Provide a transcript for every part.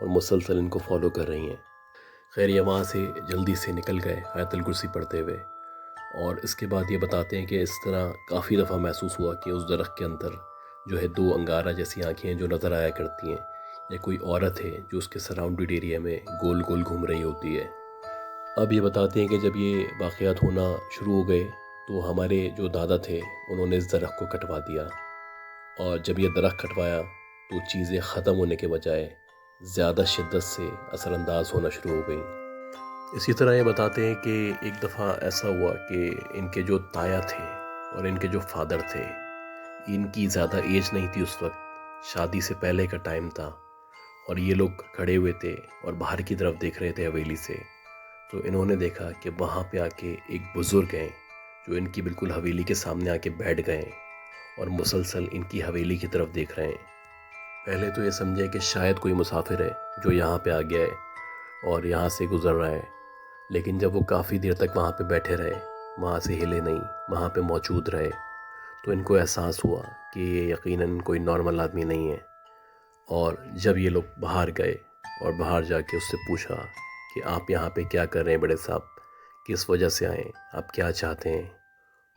اور مسلسل ان کو فالو کر رہی ہیں۔ خیر یہ وہاں سے جلدی سے نکل گئے آیت الکرسی پڑھتے ہوئے، اور اس کے بعد یہ بتاتے ہیں کہ اس طرح کافی دفعہ محسوس ہوا کہ اس درخت کے اندر جو ہے 2 انگارہ جیسی آنکھیں ہیں جو نظر آیا کرتی ہیں، یا کوئی عورت ہے جو اس کے سراؤنڈڈ ایریا میں گول گول گھوم رہی ہوتی ہے۔ اب یہ بتاتے ہیں کہ جب یہ واقعات ہونا شروع ہو گئے تو ہمارے جو دادا تھے انہوں نے اس درخت کو کٹوا دیا، اور جب یہ درخت کٹوایا تو چیزیں ختم ہونے کے بجائے زیادہ شدت سے اثر انداز ہونا شروع ہو گئیں۔ اسی طرح یہ بتاتے ہیں کہ ایک دفعہ ایسا ہوا کہ ان کے جو تایا تھے اور ان کے جو فادر تھے، ان کی زیادہ ایج نہیں تھی اس وقت، شادی سے پہلے کا ٹائم تھا، اور یہ لوگ کھڑے ہوئے تھے اور باہر کی طرف دیکھ رہے تھے حویلی سے۔ تو انہوں نے دیکھا کہ وہاں پہ آ کے ایک بزرگ ہیں جو ان کی بالکل حویلی کے سامنے آ کے بیٹھ گئے ہیں اور مسلسل ان کی حویلی کی طرف دیکھ رہے ہیں۔ پہلے تو یہ سمجھے کہ شاید کوئی مسافر ہے جو یہاں پہ آ گیا ہے اور یہاں سے گزر رہا ہے، لیکن جب وہ کافی دیر تک وہاں پہ بیٹھے رہے، وہاں سے ہلے نہیں، وہاں پہ موجود رہے، تو ان کو احساس ہوا کہ یہ یقیناً کوئی نارمل آدمی نہیں ہے۔ اور جب یہ لوگ باہر گئے اور باہر جا کے اس سے پوچھا کہ آپ یہاں پہ کیا کر رہے ہیں بڑے صاحب، کس وجہ سے آئیں، آپ کیا چاہتے ہیں؟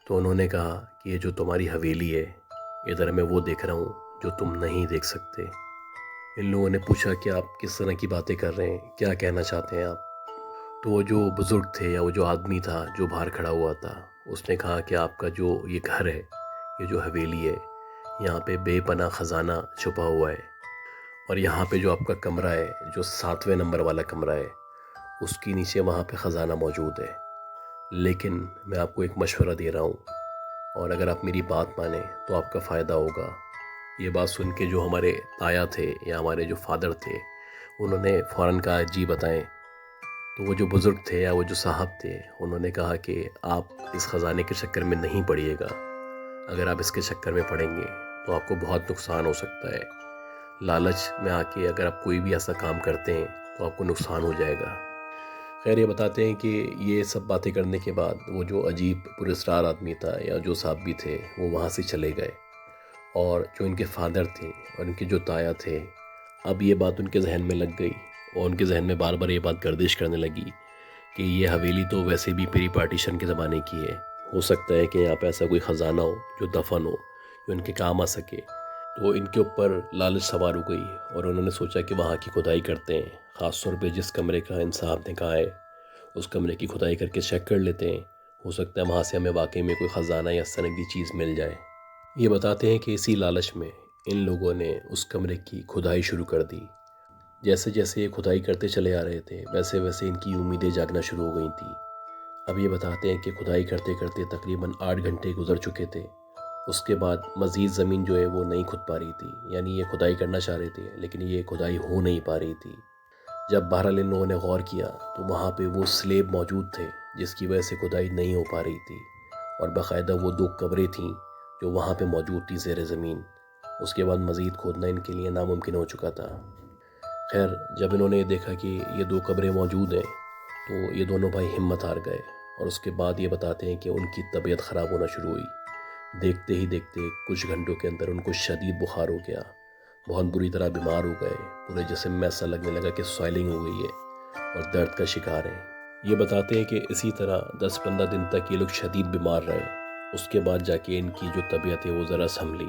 تو انہوں نے کہا کہ یہ جو تمہاری حویلی ہے، ادھر میں وہ دیکھ رہا ہوں جو تم نہیں دیکھ سکتے۔ ان لوگوں نے پوچھا کہ آپ کس طرح کی باتیں کر رہے ہیں، کیا کہنا چاہتے ہیں آپ؟ تو وہ جو بزرگ تھے یا وہ جو آدمی تھا جو باہر کھڑا ہوا تھا، اس نے کہا کہ آپ کا جو یہ گھر ہے، یہ جو حویلی ہے، یہاں پہ بے پناہ خزانہ چھپا ہوا ہے، اور یہاں پہ جو آپ کا کمرہ ہے، جو 7ویں نمبر والا کمرہ ہے، اس کے نیچے وہاں پہ خزانہ موجود ہے۔ لیکن میں آپ کو ایک مشورہ دے رہا ہوں، اور اگر آپ میری بات مانیں تو آپ کا فائدہ ہوگا۔ یہ بات سن کے جو ہمارے تایا تھے یا ہمارے جو فادر تھے، انہوں نے فوراً کہا جی بتائیں۔ تو وہ جو بزرگ تھے یا وہ جو صاحب تھے، انہوں نے کہا کہ آپ اس خزانے کے چکر میں نہیں پڑیے گا، اگر آپ اس کے چکر میں پڑیں گے تو آپ کو بہت نقصان ہو سکتا ہے۔ لالچ میں آ کے اگر آپ کوئی بھی ایسا کام کرتے ہیں تو آپ کو نقصان ہو جائے گا۔ خیر یہ بتاتے ہیں کہ یہ سب باتیں کرنے کے بعد وہ جو عجیب پراسرار آدمی تھا یا جو صاحب بھی تھے، وہ وہاں سے چلے گئے، اور جو ان کے فادر تھے اور ان کے جو تایا تھے، اب یہ بات ان کے ذہن میں لگ گئی، اور ان کے ذہن میں بار بار یہ بات گردش کرنے لگی کہ یہ حویلی تو ویسے بھی پری پارٹیشن کے زمانے کی ہے، ہو سکتا ہے کہ یہاں پہ ایسا کوئی خزانہ ہو جو دفن ہو، جو ان کے کام آ سکے۔ تو ان کے اوپر لالچ سوار ہو گئی، اور انہوں نے سوچا کہ وہاں کی کھدائی کرتے ہیں، خاص طور پہ جس کمرے کا ان صاحب نے کہا ہے اس کمرے کی کھدائی کر کے چیک کر لیتے ہیں، ہو سکتا ہے وہاں سے ہمیں واقعی میں کوئی خزانہ یا اس طرح کی چیز مل جائے۔ یہ بتاتے ہیں کہ اسی لالچ میں ان لوگوں نے اس کمرے کی کھدائی شروع کر دی۔ جیسے جیسے یہ کھدائی کرتے چلے آ رہے تھے، ویسے ویسے ان کی امیدیں جاگنا شروع ہو گئی تھیں۔ اب یہ بتاتے ہیں کہ کھدائی کرتے کرتے تقریباً 8 گھنٹے گزر چکے تھے۔ اس کے بعد مزید زمین جو ہے وہ نہیں کھد پا رہی تھی، یعنی یہ کھدائی کرنا چاہ رہے تھے لیکن یہ کھدائی ہو نہیں پا رہی تھی۔ جب بہرحال ان لوگوں نے غور کیا تو وہاں پہ وہ سلیب موجود تھے جس کی وجہ سے کھدائی نہیں ہو پا رہی تھی، اور باقاعدہ وہ 2 قبریں تھیں جو وہاں پہ موجود تھی زیر زمین۔ اس کے بعد مزید کھودنا ان کے لیے ناممکن ہو چکا تھا۔ خیر جب انہوں نے دیکھا کہ یہ 2 قبریں موجود ہیں تو یہ دونوں بھائی ہمت ہار گئے، اور اس کے بعد یہ بتاتے ہیں کہ ان کی طبیعت خراب ہونا شروع ہوئی۔ دیکھتے ہی دیکھتے کچھ گھنٹوں کے اندر ان کو شدید بخار ہو گیا، بہت بری طرح بیمار ہو گئے، پورے جسم میں ایسا لگنے لگا کہ سوائلنگ ہو گئی ہے اور درد کا شکار ہیں۔ یہ بتاتے ہیں کہ اسی طرح 10-15 دن تک یہ لوگ شدید بیمار رہے، اس کے بعد جا کے ان کی جو طبیعت ہے وہ ذرا سنبھلی۔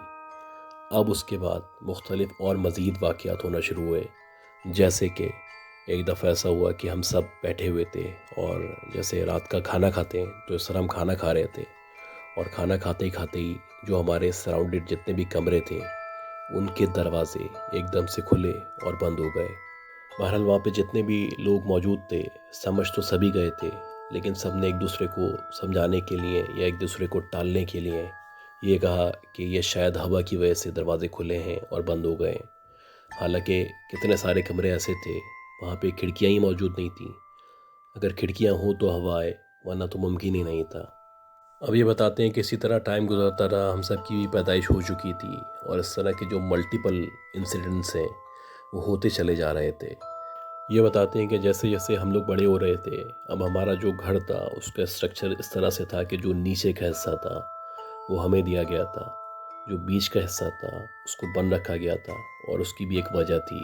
اب اس کے بعد مختلف اور مزید واقعات ہونا شروع ہوئے، جیسے کہ ایک دفعہ ایسا ہوا کہ ہم سب بیٹھے ہوئے تھے، اور جیسے رات کا کھانا کھاتے ہیں تو اس طرح ہم کھانا کھا رہے تھے، اور کھانا کھاتے ہی جو ہمارے سراؤنڈڈ جتنے بھی کمرے تھے ان کے دروازے ایک دم سے کھلے اور بند ہو گئے۔ بہرحال وہاں پہ جتنے بھی لوگ موجود تھے سمجھ تو سبھی گئے تھے، لیکن سب نے ایک دوسرے کو سمجھانے کے لیے یا ایک دوسرے کو ٹالنے کے لیے یہ کہا کہ یہ شاید ہوا کی وجہ سے دروازے کھلے ہیں اور بند ہو گئے ہیں۔ حالانکہ کتنے سارے کمرے ایسے تھے وہاں پہ کھڑکیاں ہی موجود نہیں تھیں، اگر کھڑکیاں ہوں تو ہوا آئے، ورنہ تو ممکن ہی نہیں تھا۔ اب یہ بتاتے ہیں کہ اسی طرح ٹائم گزرتا رہا، ہم سب کی بھی پیدائش ہو چکی تھی، اور اس طرح کے جو ملٹیپل انسیڈنٹس ہیں وہ ہوتے چلے جا رہے تھے۔ یہ بتاتے ہیں کہ جیسے جیسے ہم لوگ بڑے ہو رہے تھے، اب ہمارا جو گھر تھا اس کا اسٹرکچر اس طرح سے تھا کہ جو نیچے کا حصہ تھا وہ ہمیں دیا گیا تھا، جو بیچ کا حصہ تھا اس کو بند رکھا گیا تھا، اور اس کی بھی ایک وجہ تھی،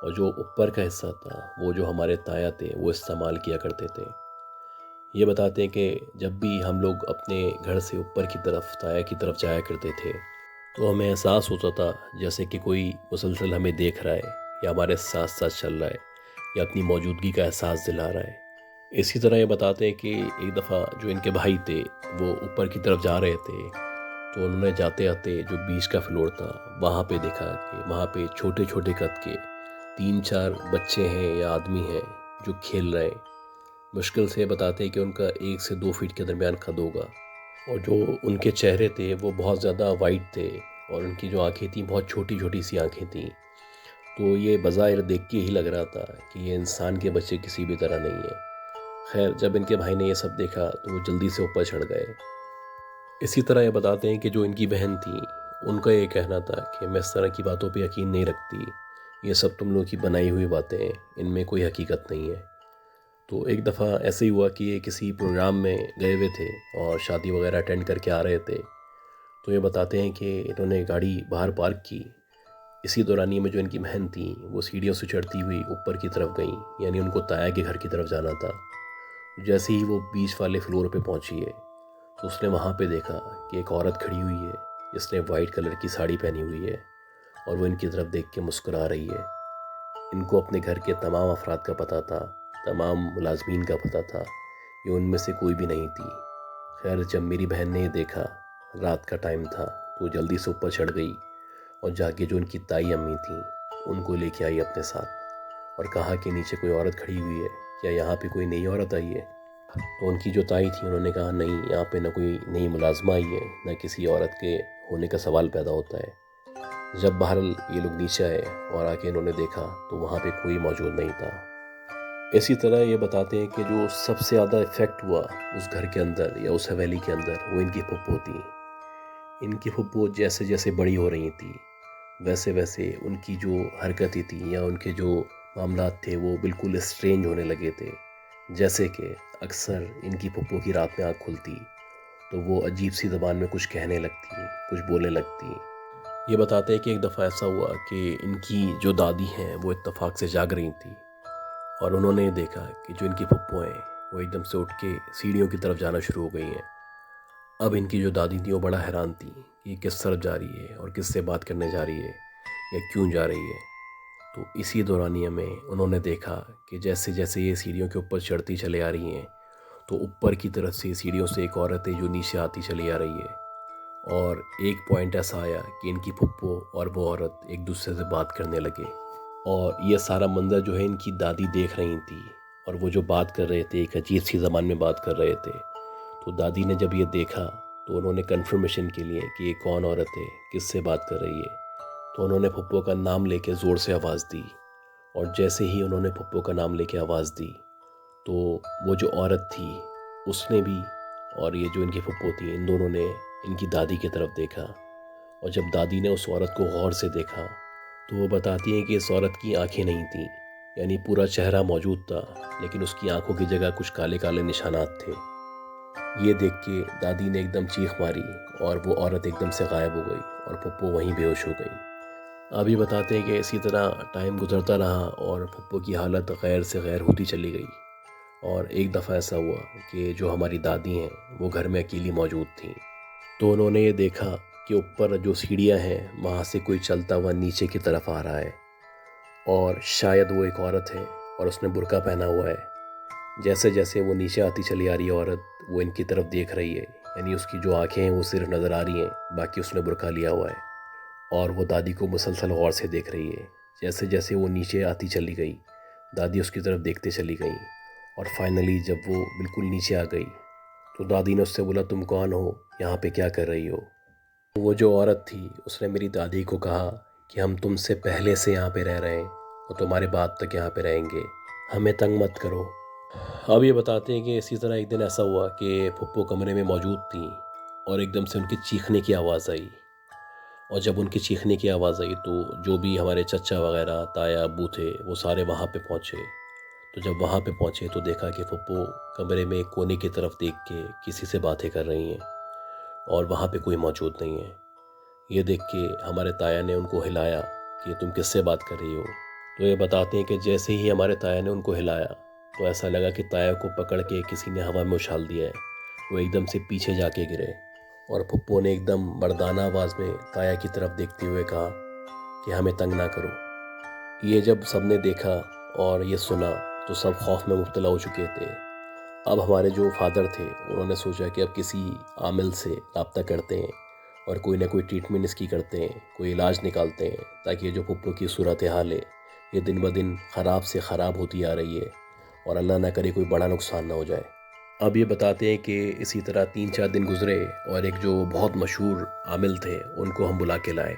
اور جو اوپر کا حصہ تھا وہ جو ہمارے تایا تھے وہ استعمال کیا کرتے تھے۔ یہ بتاتے ہیں کہ جب بھی ہم لوگ اپنے گھر سے اوپر کی طرف تایا کی طرف جایا کرتے تھے تو ہمیں احساس ہوتا تھا جیسے کہ کوئی مسلسل ہمیں دیکھ رہا ہے یا ہمارے ساتھ ساتھ چل رہا ہے یا اپنی موجودگی کا احساس دلا رہا ہے۔ اسی طرح یہ بتاتے ہیں کہ ایک دفعہ جو ان کے بھائی تھے وہ اوپر کی طرف جا رہے تھے تو انہوں نے جاتے آتے جو بیچ کا فلور تھا وہاں پہ دیکھا کہ وہاں پہ چھوٹے چھوٹے قد کے 3-4 بچے ہیں یا آدمی ہیں جو کھیل رہے ہیں۔ مشکل سے بتاتے ہیں کہ ان کا 1 سے 2 فٹ کے درمیان قد ہوگا، اور جو ان کے چہرے تھے وہ بہت زیادہ وائٹ تھے اور ان کی جو آنکھیں تھیں بہت چھوٹی چھوٹی سی آنکھیں تھیں۔ تو یہ بظاہر دیکھ کے ہی لگ رہا تھا کہ یہ انسان کے بچے کسی بھی طرح نہیں ہیں۔ خیر جب ان کے بھائی نے یہ سب دیکھا تو وہ جلدی سے اوپر چڑھ گئے۔ اسی طرح یہ بتاتے ہیں کہ جو ان کی بہن تھی ان کا یہ کہنا تھا کہ میں اس طرح کی باتوں پہ یقین نہیں رکھتی، یہ سب تم لوگوں کی بنائی ہوئی باتیں ہیں، ان میں کوئی حقیقت نہیں ہے۔ تو ایک دفعہ ایسے ہی ہوا کہ یہ کسی پروگرام میں گئے ہوئے تھے اور شادی وغیرہ اٹینڈ کر کے آ رہے تھے، تو یہ بتاتے ہیں کہ انہوں نے گاڑی باہر پارک کی۔ اسی دورانیے میں جو ان کی بہن تھیں وہ سیڑھیوں سے چڑھتی ہوئی اوپر کی طرف گئیں، یعنی ان کو تایا کے گھر کی طرف جانا تھا۔ جیسے ہی وہ بیچ والے فلور پہ پہنچی ہے تو اس نے وہاں پہ دیکھا کہ ایک عورت کھڑی ہوئی ہے جس نے وائٹ کلر کی ساڑی پہنی ہوئی ہے اور وہ ان کی طرف دیکھ کے مسکرا رہی ہے۔ ان کو اپنے گھر کے تمام افراد کا پتہ تھا، تمام ملازمین کا پتہ تھا، یہ ان میں سے کوئی بھی نہیں تھی۔ خیر جب میری بہن نے یہ دیکھا، رات کا ٹائم تھا، تو وہ جلدی سے اوپر چڑھ گئی اور جا کے جو ان کی تائی امی تھیں ان کو لے کے آئی اپنے ساتھ اور کہا کہ نیچے کوئی عورت کھڑی ہوئی ہے، کیا یہاں پہ کوئی نئی عورت آئی ہے؟ تو ان کی جو تائی تھیں انہوں نے کہا نہیں، یہاں پہ نہ کوئی نئی ملازمہ آئی ہے، نہ کسی عورت کے ہونے کا سوال پیدا ہوتا ہے۔ جب بہرحال یہ لوگ نیچے آئے اور آ کے انہوں نے دیکھا تو وہاں پہ کوئی موجود نہیں تھا۔ اسی طرح یہ بتاتے ہیں کہ جو سب سے زیادہ افیکٹ ہوا اس گھر کے اندر یا اس حویلی کے اندر وہ ان کی پھپھو تھی۔ ان کی پھپھو جیسے جیسے بڑی ہو رہی تھیں ویسے ویسے ان کی جو حرکتیں تھیں یا ان کے جو معاملات تھے وہ بالکل اسٹرینج ہونے لگے تھے۔ جیسے کہ اکثر ان کی پھپھو کی رات میں آنکھ کھلتی تو وہ عجیب سی زبان میں کچھ کہنے لگتی، کچھ بولنے لگتی۔ یہ بتاتے ہیں کہ ایک دفعہ ایسا ہوا کہ ان کی جو دادی ہیں وہ اتفاق سے جاگ رہی تھیں اور انہوں نے دیکھا کہ جو ان کی پھپھو ہیں وہ ایک دم سے اٹھ کے سیڑھیوں کی طرف جانا شروع ہو گئی ہیں۔ اب ان کی جو دادی تھیں وہ بڑا حیران تھیں کہ یہ کس طرف جا رہی ہے اور کس سے بات کرنے جا رہی ہے یا کیوں جا رہی ہے۔ تو اسی دورانیہ میں انہوں نے دیکھا کہ جیسے جیسے یہ سیڑھیوں کے اوپر چڑھتی چلے آ رہی ہیں تو اوپر کی طرف سے سیڑھیوں سے ایک عورت ہے جو نیچے آتی چلی آ رہی ہے، اور ایک پوائنٹ ایسا آیا کہ ان کی پھپھو اور وہ عورت ایک دوسرے سے بات کرنے لگے، اور یہ سارا منظر جو ہے ان کی دادی دیکھ رہی تھی، اور وہ جو بات کر رہے تھے ایک عجیب سی زبان میں بات کر رہے تھے۔ تو دادی نے جب یہ دیکھا تو انہوں نے کنفرمیشن کے لیے کہ یہ کون عورت ہے، کس سے بات کر رہی ہے، تو انہوں نے پھپھو کا نام لے کے زور سے آواز دی، اور جیسے ہی انہوں نے پھپھو کا نام لے کے آواز دی تو وہ جو عورت تھی اس نے بھی اور یہ جو ان کی پھپھو تھی ان دونوں نے ان کی دادی کی طرف دیکھا، اور جب دادی نے اس عورت کو غور سے دیکھا تو وہ بتاتی ہیں کہ اس عورت کی آنکھیں نہیں تھیں، یعنی پورا چہرہ موجود تھا لیکن اس کی آنکھوں کی جگہ کچھ کالے کالے نشانات تھے۔ یہ دیکھ کے دادی نے ایک دم چیخ ماری اور وہ عورت ایک دم سے غائب ہو گئی اور پھپھو وہیں بے ہوش ہو گئی۔ ابھی بتاتے ہیں کہ اسی طرح ٹائم گزرتا رہا اور پھپھو کی حالت غیر سے غیر ہوتی چلی گئی، اور ایک دفعہ ایسا ہوا کہ جو ہماری دادی ہیں وہ گھر میں اکیلی موجود تھیں، تو انہوں نے یہ دیکھا کہ اوپر جو سیڑھیاں ہیں وہاں سے کوئی چلتا ہوا نیچے کی طرف آ رہا ہے، اور شاید وہ ایک عورت ہے اور اس نے برقع پہنا ہوا ہے۔ جیسے جیسے وہ نیچے آتی چلی آ رہی ہے عورت وہ ان کی طرف دیکھ رہی ہے، یعنی اس کی جو آنکھیں ہیں وہ صرف نظر آ رہی ہیں، باقی اس نے برقع لیا ہوا ہے، اور وہ دادی کو مسلسل غور سے دیکھ رہی ہے۔ جیسے جیسے وہ نیچے آتی چلی گئی دادی اس کی طرف دیکھتے چلی گئی، اور فائنلی جب وہ بالکل نیچے آ گئی تو دادی نے اس سے بولا تم کون ہو، یہاں پہ کیا کر رہی ہو؟ وہ جو عورت تھی اس نے میری دادی کو کہا کہ ہم تم سے پہلے سے یہاں پہ رہ رہے ہیں اور تمہارے بعد تک یہاں پہ رہیں گے، ہمیں تنگ مت کرو۔ اب یہ بتاتے ہیں کہ اسی طرح ایک دن ایسا ہوا کہ پھپھو کمرے میں موجود تھیں اور ایک دم سے ان کی چیخنے کی آواز آئی، اور جب ان کی چیخنے کی آواز آئی تو جو بھی ہمارے چچا وغیرہ تایا ابو تھے وہ سارے وہاں پہ پہنچے۔ تو جب وہاں پہ پہنچے تو دیکھا کہ پھپھو کمرے میں کونے کی طرف دیکھ کے کسی سے باتیں کر رہی ہیں اور وہاں پہ کوئی موجود نہیں ہے۔ یہ دیکھ کے ہمارے تایا نے ان کو ہلایا کہ تم کس سے بات کر رہی ہو؟ تو یہ بتاتے ہیں کہ جیسے ہی ہمارے تایا نے ان کو ہلایا تو ایسا لگا کہ تایا کو پکڑ کے کسی نے ہوا میں اچھال دیا ہے۔ وہ ایک دم سے پیچھے جا کے گرے اور پھپھو نے ایک دم مردانہ آواز میں تایا کی طرف دیکھتے ہوئے کہا کہ ہمیں تنگ نہ کرو۔ یہ جب سب نے دیکھا اور یہ سنا تو سب خوف میں مبتلا ہو چکے تھے۔ اب ہمارے جو فادر تھے انہوں نے سوچا کہ اب کسی عامل سے رابطہ کرتے ہیں اور کوئی نہ کوئی ٹریٹمنٹ اس کی کرتے ہیں، کوئی علاج نکالتے ہیں، تاکہ یہ جو پھپھو کی صورتحال ہے یہ دن بدن خراب سے خراب ہوتی آ رہی ہے اور اللہ نہ کرے کوئی بڑا نقصان نہ ہو جائے۔ اب یہ بتاتے ہیں کہ اسی طرح 3-4 دن گزرے اور ایک جو بہت مشہور عامل تھے ان کو ہم بلا کے لائے،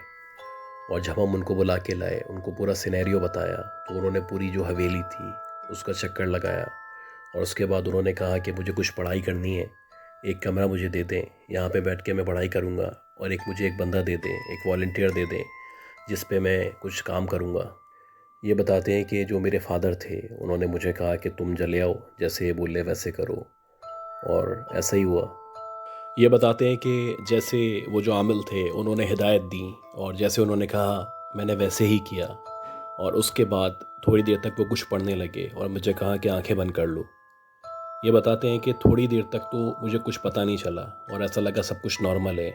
اور جب ہم ان کو بلا کے لائے ان کو پورا سینیریو بتایا تو انہوں نے پوری جو حویلی تھی اس کا چکر لگایا، اور اس کے بعد انہوں نے کہا کہ مجھے کچھ پڑھائی کرنی ہے، ایک کمرہ مجھے دے دیں، یہاں پہ بیٹھ کے میں پڑھائی کروں گا، اور مجھے ایک بندہ دے دیں، ایک والنٹیئر دے دیں جس پہ میں کچھ کام کروں گا۔ یہ بتاتے ہیں کہ جو میرے فادر تھے انہوں نے مجھے کہا کہ تم جلے آؤ، جیسے یہ بولے ویسے کرو، اور ایسا ہی ہوا۔ یہ بتاتے ہیں کہ جیسے وہ جو عامل تھے انہوں نے ہدایت دی اور جیسے انہوں نے کہا میں نے ویسے ہی کیا، اور اس کے بعد تھوڑی دیر تک وہ کچھ پڑھنے لگے اور مجھے کہا کہ آنکھیں بند کر لو۔ یہ بتاتے ہیں کہ تھوڑی دیر تک تو مجھے کچھ پتہ نہیں چلا اور ایسا لگا سب کچھ نارمل ہے،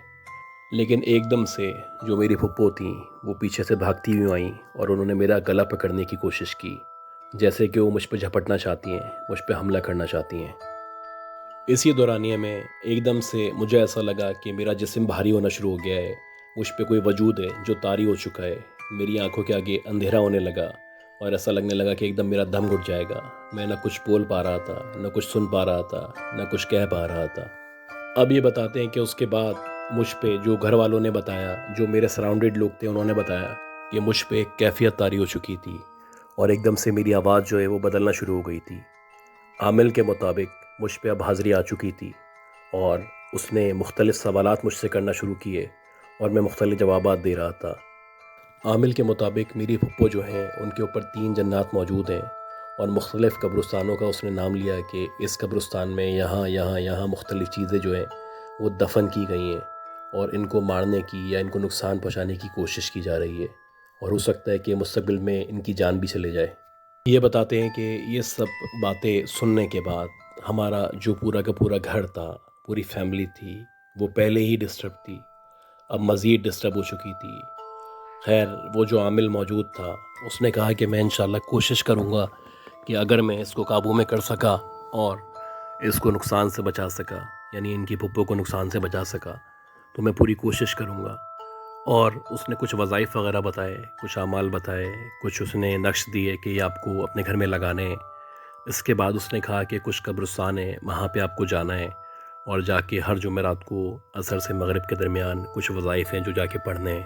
لیکن ایک دم سے جو میری پھپھو تھیں وہ پیچھے سے بھاگتی ہوئی آئیں اور انہوں نے میرا گلا پکڑنے کی کوشش کی، جیسے کہ وہ مجھ پہ جھپٹنا چاہتی ہیں، مجھ پہ حملہ کرنا چاہتی ہیں۔ اسی دورانیے میں ایک دم سے مجھے ایسا لگا کہ میرا جسم بھاری ہونا شروع ہو گیا ہے، مجھ پہ کوئی وجود ہے جو طاری ہو چکا ہے، میری آنکھوں کے آگے اندھیرا ہونے لگا اور ایسا لگنے لگا کہ ایک دم میرا دم گھٹ جائے گا۔ میں نہ کچھ بول پا رہا تھا، نہ کچھ سن پا رہا تھا، نہ کچھ کہہ پا رہا تھا۔ اب یہ بتاتے ہیں کہ اس کے بعد مجھ پہ جو گھر والوں نے بتایا، جو میرے سراؤنڈڈ لوگ تھے انہوں نے بتایا کہ مجھ پہ ایک کیفیت طاری ہو چکی تھی اور ایک دم سے میری آواز جو ہے وہ بدلنا شروع ہو گئی تھی۔ عامل کے مطابق مجھ پہ اب حاضری آ چکی تھی اور اس نے مختلف سوالات مجھ سے کرنا شروع کیے اور میں مختلف جوابات دے رہا تھا۔ عامل کے مطابق میری پھپھو جو ہیں ان کے اوپر 3 جنات موجود ہیں اور مختلف قبرستانوں کا اس نے نام لیا کہ اس قبرستان میں یہاں مختلف چیزیں جو ہیں وہ دفن کی گئی ہیں اور ان کو مارنے کی یا ان کو نقصان پہنچانے کی کوشش کی جا رہی ہے، اور ہو سکتا ہے کہ مستقبل میں ان کی جان بھی چلے جائے۔ یہ بتاتے ہیں کہ یہ سب باتیں سننے کے بعد ہمارا جو پورا کا پورا گھر تھا، پوری فیملی تھی، وہ پہلے ہی ڈسٹرب تھی، اب مزید ڈسٹرب ہو چکی تھی۔ خیر وہ جو عامل موجود تھا اس نے کہا کہ میں انشاءاللہ کوشش کروں گا کہ اگر میں اس کو قابو میں کر سکا اور اس کو نقصان سے بچا سکا، یعنی ان کی پھپھو کو نقصان سے بچا سکا، تو میں پوری کوشش کروں گا۔ اور اس نے کچھ وظائف وغیرہ بتائے، کچھ اعمال بتائے، کچھ اس نے نقش دیے کہ یہ آپ کو اپنے گھر میں لگانے ہیں۔ اس کے بعد اس نے کہا کہ کچھ قبرستان ہیں وہاں پہ آپ کو جانا ہے اور جا کے ہر جمعرات کو عصر سے مغرب کے درمیان کچھ وظائف ہیں جو جا کے پڑھنے ہیں۔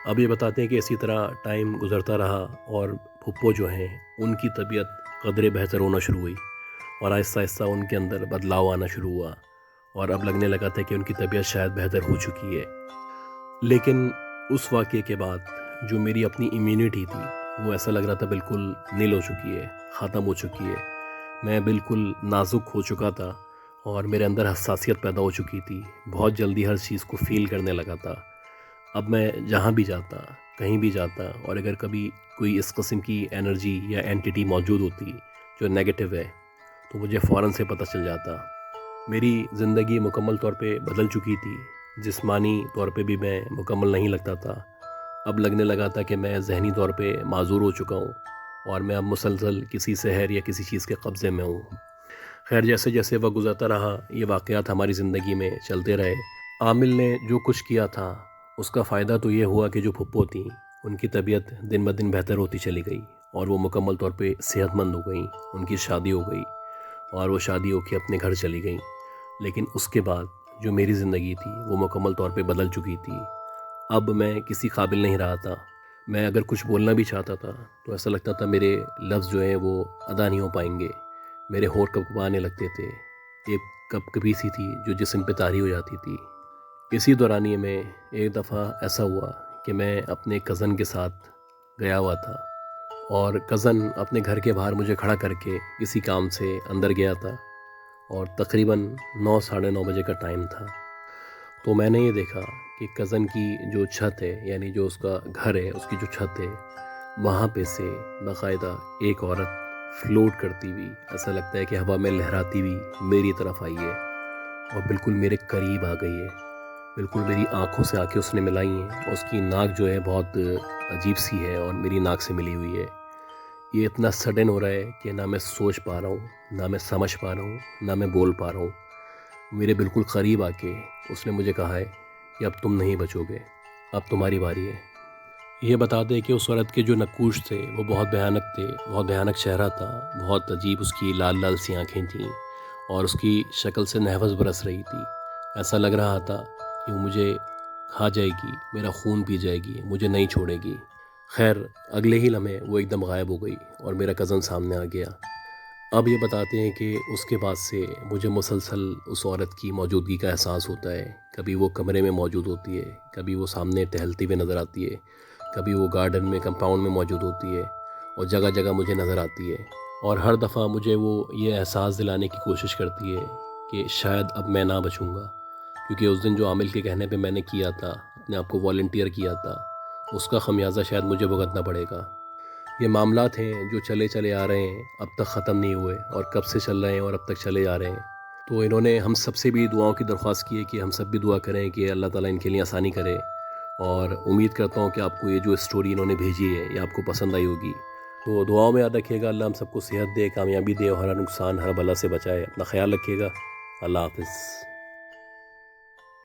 اب یہ بتاتے ہیں کہ اسی طرح ٹائم گزرتا رہا اور پھپھو جو ہیں ان کی طبیعت قدرے بہتر ہونا شروع ہوئی اور آہستہ آہستہ ان کے اندر بدلاؤ آنا شروع ہوا اور اب لگنے لگا تھا کہ ان کی طبیعت شاید بہتر ہو چکی ہے۔ لیکن اس واقعے کے بعد جو میری اپنی امیونٹی تھی وہ ایسا لگ رہا تھا بالکل نیل ہو چکی ہے، ختم ہو چکی ہے۔ میں بالکل نازک ہو چکا تھا اور میرے اندر حساسیت پیدا ہو چکی تھی، بہت جلدی ہر چیز کو فیل کرنے لگا تھا۔ اب میں جہاں بھی جاتا، کہیں بھی جاتا، اور اگر کبھی کوئی اس قسم کی انرجی یا اینٹیٹی موجود ہوتی جو نیگیٹو ہے تو مجھے فوراً سے پتہ چل جاتا۔ میری زندگی مکمل طور پہ بدل چکی تھی، جسمانی طور پہ بھی میں مکمل نہیں لگتا تھا، اب لگنے لگا تھا کہ میں ذہنی طور پہ معذور ہو چکا ہوں اور میں اب مسلسل کسی سحر یا کسی چیز کے قبضے میں ہوں۔ خیر جیسے جیسے وقت گزرتا رہا یہ واقعات ہماری زندگی میں چلتے رہے۔ عامل نے جو کچھ کیا تھا اس کا فائدہ تو یہ ہوا کہ جو پھپھو تھیں ان کی طبیعت دن بدن بہتر ہوتی چلی گئی اور وہ مکمل طور پہ صحت مند ہو گئیں، ان کی شادی ہو گئی اور وہ شادی ہو کے اپنے گھر چلی گئیں۔ لیکن اس کے بعد جو میری زندگی تھی وہ مکمل طور پہ بدل چکی تھی۔ اب میں کسی قابل نہیں رہا تھا، میں اگر کچھ بولنا بھی چاہتا تھا تو ایسا لگتا تھا میرے لفظ جو ہیں وہ ادا نہیں ہو پائیں گے، میرے ہونٹ کپکپانے لگتے تھے، ایک کپ کپی سی تھی جو جسم پہ طاری ہو جاتی تھی۔ اسی دورانیے میں ایک دفعہ ایسا ہوا کہ میں اپنے کزن کے ساتھ گیا ہوا تھا اور کزن اپنے گھر کے باہر مجھے کھڑا کر کے کسی کام سے اندر گیا تھا اور تقریباً 9 ساڑھے 9 بجے کا ٹائم تھا۔ تو میں نے یہ دیکھا کہ کزن کی جو چھت ہے، یعنی جو اس کا گھر ہے، اس کی جو چھت ہے وہاں پہ سے باقاعدہ ایک عورت فلوٹ کرتی ہوئی، ایسا لگتا ہے کہ ہوا میں لہراتی ہوئی میری طرف آئی ہے اور بالکل میرے قریب آ گئی ہے، بالکل میری آنکھوں سے آنکھیں اس نے ملائی ہیں، اور اس کی ناک جو ہے بہت عجیب سی ہے اور میری ناک سے ملی ہوئی ہے۔ یہ اتنا سڈن ہو رہا ہے کہ نہ میں سوچ پا رہا ہوں، نہ میں سمجھ پا رہا ہوں، نہ میں بول پا رہا ہوں۔ میرے بالکل قریب آ کے اس نے مجھے کہا ہے کہ اب تم نہیں بچو گے، اب تمہاری باری ہے۔ یہ بتا دے کہ اس عورت کے جو نقوش تھے وہ بہت بھیانک تھے، بہت بھیانک چہرہ تھا، بہت عجیب اس کی لال لال سی آنکھیں تھیں، اور اس کی شکل سے نہوس برس رہی تھی۔ ایسا لگ رہا تھا کہ وہ مجھے کھا جائے گی، میرا خون پی جائے گی، مجھے نہیں چھوڑے گی۔ خیر اگلے ہی لمحے وہ ایک دم غائب ہو گئی اور میرا کزن سامنے آ گیا۔ اب یہ بتاتے ہیں کہ اس کے بعد سے مجھے مسلسل اس عورت کی موجودگی کا احساس ہوتا ہے۔ کبھی وہ کمرے میں موجود ہوتی ہے، کبھی وہ سامنے ٹہلتی ہوئے نظر آتی ہے، کبھی وہ گارڈن میں کمپاؤنڈ میں موجود ہوتی ہے، اور جگہ جگہ مجھے نظر آتی ہے، اور ہر دفعہ مجھے وہ یہ احساس دلانے کی کوشش کرتی ہے کہ شاید اب میں نہ بچوں گا، کیونکہ اس دن جو عامل کے کہنے پہ میں نے کیا تھا، اپنے آپ کو والنٹیئر کیا تھا، اس کا خمیازہ شاید مجھے بھگتنا پڑے گا۔ یہ معاملات ہیں جو چلے آ رہے ہیں، اب تک ختم نہیں ہوئے، اور کب سے چل رہے ہیں اور اب تک چلے آ رہے ہیں۔ تو انہوں نے ہم سب سے بھی دعاؤں کی درخواست کی ہے کہ ہم سب بھی دعا کریں کہ اللہ تعالیٰ ان کے لیے آسانی کرے، اور امید کرتا ہوں کہ آپ کو یہ جو اسٹوری انہوں نے بھیجی ہے یہ آپ کو پسند آئی ہوگی۔ تو دعاؤں میں یاد رکھیے گا، اللہ ہم سب کو صحت دے، کامیابی دے، اور ہر نقصان ہر بلا سے بچائے۔ اپنا خیال رکھیے گا، اللہ حافظ۔